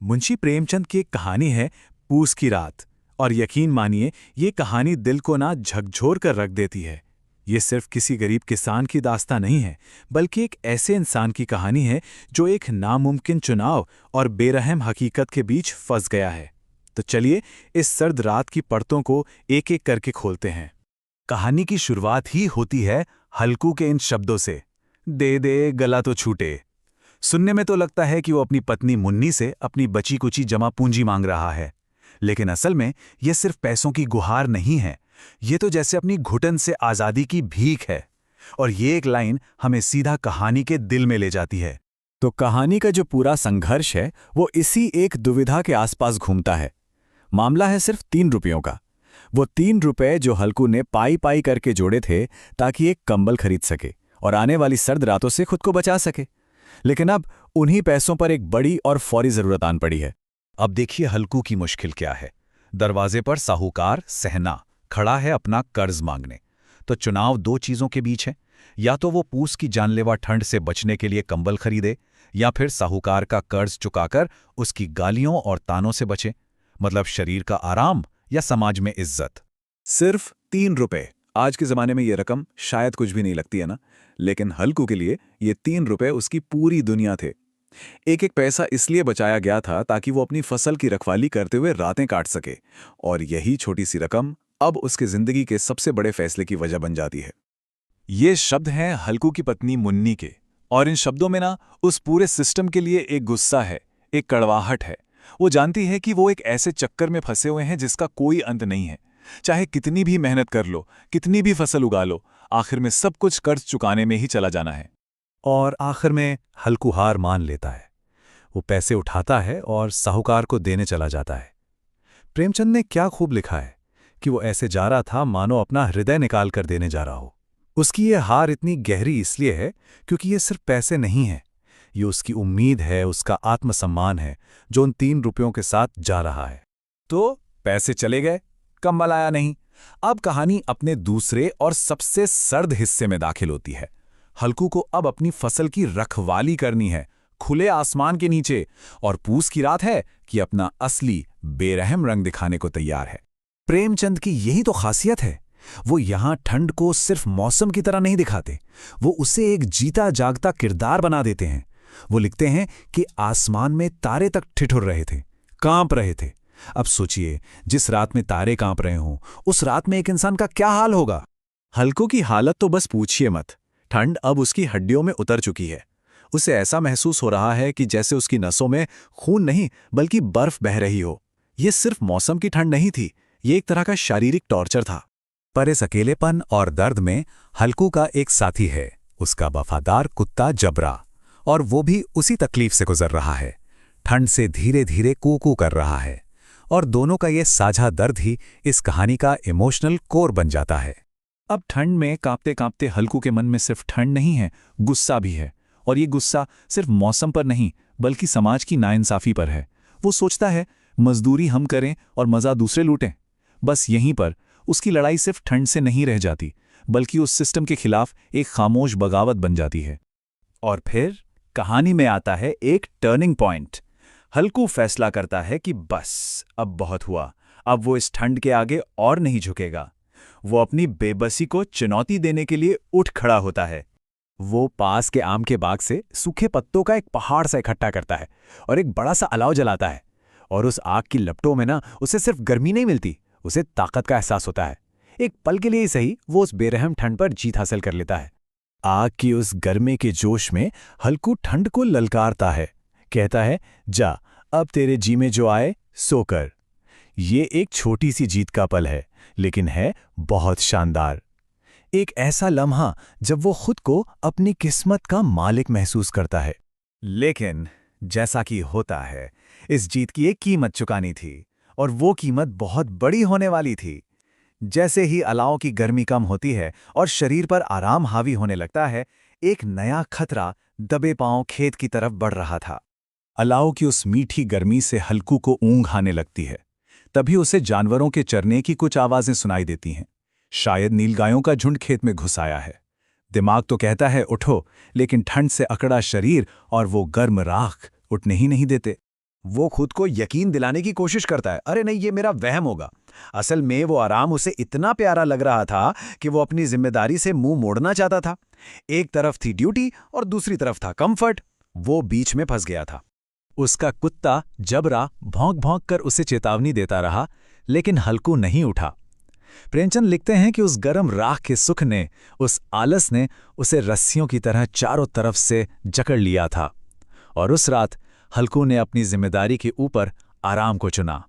मुंशी प्रेमचंद की एक कहानी है पूस की रात। और यकीन मानिए ये कहानी दिल को ना झकझोर कर रख देती है। ये सिर्फ किसी गरीब किसान की दास्तां नहीं है, बल्कि एक ऐसे इंसान की कहानी है जो एक नामुमकिन चुनाव और बेरहम हकीकत के बीच फंस गया है। तो चलिए इस सर्द रात की परतों को एक एक करके खोलते हैं। कहानी की शुरुआत ही होती है हल्कू के इन शब्दों से, दे दे गला तो छूटे। सुनने में तो लगता है कि वो अपनी पत्नी मुन्नी से अपनी बची कुची जमा पूंजी मांग रहा है, लेकिन असल में ये सिर्फ पैसों की गुहार नहीं है। ये तो जैसे अपनी घुटन से आज़ादी की भीख है। और ये एक लाइन हमें सीधा कहानी के दिल में ले जाती है। तो कहानी का जो पूरा संघर्ष है वो इसी एक दुविधा के आसपास घूमता है। मामला है सिर्फ 3 रुपयों का। वो 3 रुपए जो हल्कू ने पाई पाई करके जोड़े थे ताकि एक कंबल खरीद सके और आने वाली सर्द रातों से खुद को बचा सके। लेकिन अब उन्हीं पैसों पर एक बड़ी और फौरी जरूरत आन पड़ी है। अब देखिए हल्कू की मुश्किल क्या है। दरवाजे पर साहूकार सहना खड़ा है अपना कर्ज मांगने। तो चुनाव 2 चीजों के बीच है, या तो वो पूस की जानलेवा ठंड से बचने के लिए कंबल खरीदे, या फिर साहूकार का कर्ज चुकाकर उसकी गालियों और तानों से बचे। मतलब शरीर का आराम या समाज में इज्जत। सिर्फ 3 रुपए। आज के जमाने में ये रकम शायद कुछ भी नहीं लगती है ना, लेकिन हल्कू के लिए ये 3 रुपए उसकी पूरी दुनिया थे। एक एक पैसा इसलिए बचाया गया था ताकि वो अपनी फसल की रखवाली करते हुए रातें काट सके, और यही छोटी सी रकम अब उसके जिंदगी के सबसे बड़े फैसले की वजह बन जाती है। ये शब्द हैं हल्कू की पत्नी मुन्नी के, और इन शब्दों में ना उस पूरे सिस्टम के लिए एक गुस्सा है, एक कड़वाहट है। वो जानती है कि वो एक ऐसे चक्कर में फंसे हुए हैं जिसका कोई अंत नहीं है। चाहे कितनी भी मेहनत कर लो, कितनी भी फसल उगा लो, आखिर में सब कुछ कर्ज चुकाने में ही चला जाना है। और आखिर में हल्कू हार मान लेता है। वो पैसे उठाता है और साहूकार को देने चला जाता है। प्रेमचंद ने क्या खूब लिखा है कि वो ऐसे जा रहा था मानो अपना हृदय निकाल कर देने जा रहा हो। उसकी ये हार इतनी गहरी इसलिए है क्योंकि ये सिर्फ पैसे नहीं है, ये उसकी उम्मीद है, उसका आत्मसम्मान है जो उन 3 रुपयों के साथ जा रहा है। तो पैसे चले गए, कंबल आया नहीं। अब कहानी अपने दूसरे और सबसे सर्द हिस्से में दाखिल होती है। हल्कू को अब अपनी फसल की रखवाली करनी है, खुले आसमान के नीचे, और पूस की रात है कि अपना असली बेरहम रंग दिखाने को तैयार है। प्रेमचंद की यही तो खासियत है। वो यहां ठंड को सिर्फ मौसम की तरह नहीं दिखाते, वो उसे एक जीता जागता किरदार बना देते हैं। वो लिखते हैं कि आसमान में तारे तक ठिठुर रहे थे, कांप रहे थे। अब सोचिए, जिस रात में तारे कांप रहे हों, उस रात में एक इंसान का क्या हाल होगा। हल्कू की हालत तो बस पूछिए मत। ठंड अब उसकी हड्डियों में उतर चुकी है। उसे ऐसा महसूस हो रहा है कि जैसे उसकी नसों में खून नहीं बल्कि बर्फ बह रही हो। ये सिर्फ मौसम की ठंड नहीं थी, ये एक तरह का शारीरिक टॉर्चर था। पर इस अकेलेपन और दर्द में हल्कू का एक साथी है, उसका वफादार कुत्ता जबरा, और वो भी उसी तकलीफ से गुजर रहा है। ठंड से धीरे धीरे कूकू कर रहा है, और दोनों का ये साझा दर्द ही इस कहानी का इमोशनल कोर बन जाता है। अब ठंड में कांपते कांपते हल्कू के मन में सिर्फ ठंड नहीं है, गुस्सा भी है। और ये गुस्सा सिर्फ मौसम पर नहीं बल्कि समाज की नाइंसाफी पर है। वो सोचता है मजदूरी हम करें और मजा दूसरे लूटें। बस यहीं पर उसकी लड़ाई सिर्फ ठंड से नहीं रह जाती, बल्कि उस सिस्टम के खिलाफ एक खामोश बगावत बन जाती है। और फिर कहानी में आता है एक टर्निंग पॉइंट। हल्कू फैसला करता है कि बस अब बहुत हुआ, अब वो इस ठंड के आगे और नहीं झुकेगा। वो अपनी बेबसी को चुनौती देने के लिए उठ खड़ा होता है। वो पास के आम के बाग से सूखे पत्तों का एक पहाड़ सा इकट्ठा करता है और एक बड़ा सा अलाव जलाता है। और उस आग की लपटों में ना उसे सिर्फ गर्मी नहीं मिलती, उसे ताकत का एहसास होता है। एक पल के लिए ही सही वो उस बेरहम ठंड पर जीत हासिल कर लेता है। आग की उस गर्मी के जोश में हल्कू ठंड को ललकारता है, कहता है, जा अब तेरे जी में जो आए सो कर। ये एक छोटी सी जीत का पल है, लेकिन है बहुत शानदार। एक ऐसा लम्हा जब वो खुद को अपनी किस्मत का मालिक महसूस करता है। लेकिन जैसा कि होता है, इस जीत की एक कीमत चुकानी थी, और वो कीमत बहुत बड़ी होने वाली थी। जैसे ही अलाव की गर्मी कम होती है और शरीर पर आराम हावी होने लगता है, एक नया खतरा दबे पांव खेत की तरफ बढ़ रहा था। अलाव की उस मीठी गर्मी से हल्कू को ऊंघ आने लगती है। तभी उसे जानवरों के चरने की कुछ आवाजें सुनाई देती हैं। शायद नीलगायों का झुंड खेत में घुस आया है। दिमाग तो कहता है उठो, लेकिन ठंड से अकड़ा शरीर और वो गर्म राख उठने ही नहीं देते। वो खुद को यकीन दिलाने की कोशिश करता है, अरे नहीं ये मेरा वहम होगा। असल में वो आराम उसे इतना प्यारा लग रहा था कि वो अपनी जिम्मेदारी से मुंह मोड़ना चाहता था। एक तरफ थी ड्यूटी और दूसरी तरफ था कंफर्ट। वो बीच में फंस गया था। उसका कुत्ता जबरा भौंक भौंक कर उसे चेतावनी देता रहा, लेकिन हल्कू नहीं उठा। प्रेमचंद लिखते हैं कि उस गरम राख के सुख ने, उस आलस ने उसे रस्सियों की तरह चारों तरफ से जकड़ लिया था, और उस रात हल्कू ने अपनी जिम्मेदारी के ऊपर आराम को चुना।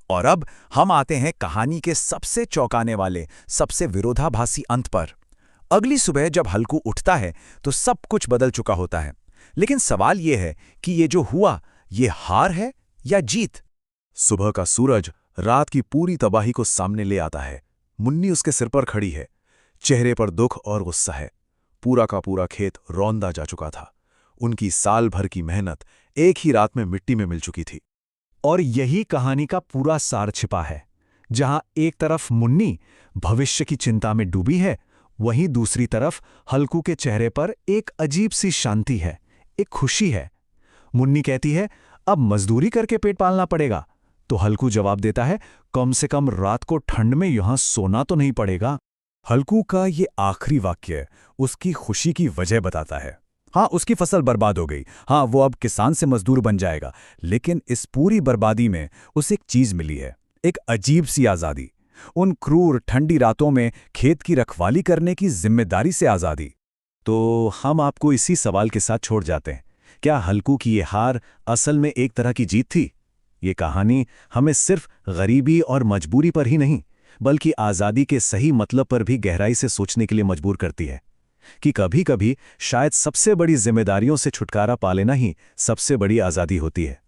और अब हम आते हैं कहानी के सबसे चौंकाने वाले, सबसे विरोधाभासी अंत पर। अगली सुबह जब हल्कू उठता है तो सब कुछ बदल चुका होता है। लेकिन सवाल यह है कि ये जो हुआ, ये हार है या जीत? सुबह का सूरज रात की पूरी तबाही को सामने ले आता है। मुन्नी उसके सिर पर खड़ी है, चेहरे पर दुख और गुस्सा है। पूरा का पूरा खेत रौंदा जा चुका था। उनकी साल भर की मेहनत एक ही रात में मिट्टी में मिल चुकी थी। और यही कहानी का पूरा सार छिपा है। जहां एक तरफ मुन्नी भविष्य की चिंता में डूबी है, वहीं दूसरी तरफ हल्कू के चेहरे पर एक अजीब सी शांति है, एक खुशी है। मुन्नी कहती है, अब मजदूरी करके पेट पालना पड़ेगा, तो हल्कू जवाब देता है, कम से कम रात को ठंड में यहां सोना तो नहीं पड़ेगा। हल्कू का ये आखिरी वाक्य उसकी खुशी की वजह बताता है। हाँ, उसकी फसल बर्बाद हो गई, हाँ वो अब किसान से मजदूर बन जाएगा, लेकिन इस पूरी बर्बादी में उसे एक चीज मिली है, एक अजीब सी आज़ादी। उन क्रूर ठंडी रातों में खेत की रखवाली करने की जिम्मेदारी से आज़ादी। तो हम आपको इसी सवाल के साथ छोड़ जाते हैं, क्या हल्कू की ये हार असल में एक तरह की जीत थी? ये कहानी हमें सिर्फ गरीबी और मजबूरी पर ही नहीं, बल्कि आज़ादी के सही मतलब पर भी गहराई से सोचने के लिए मजबूर करती है कि कभी-कभी शायद सबसे बड़ी जिम्मेदारियों से छुटकारा पा लेना ही सबसे बड़ी आज़ादी होती है।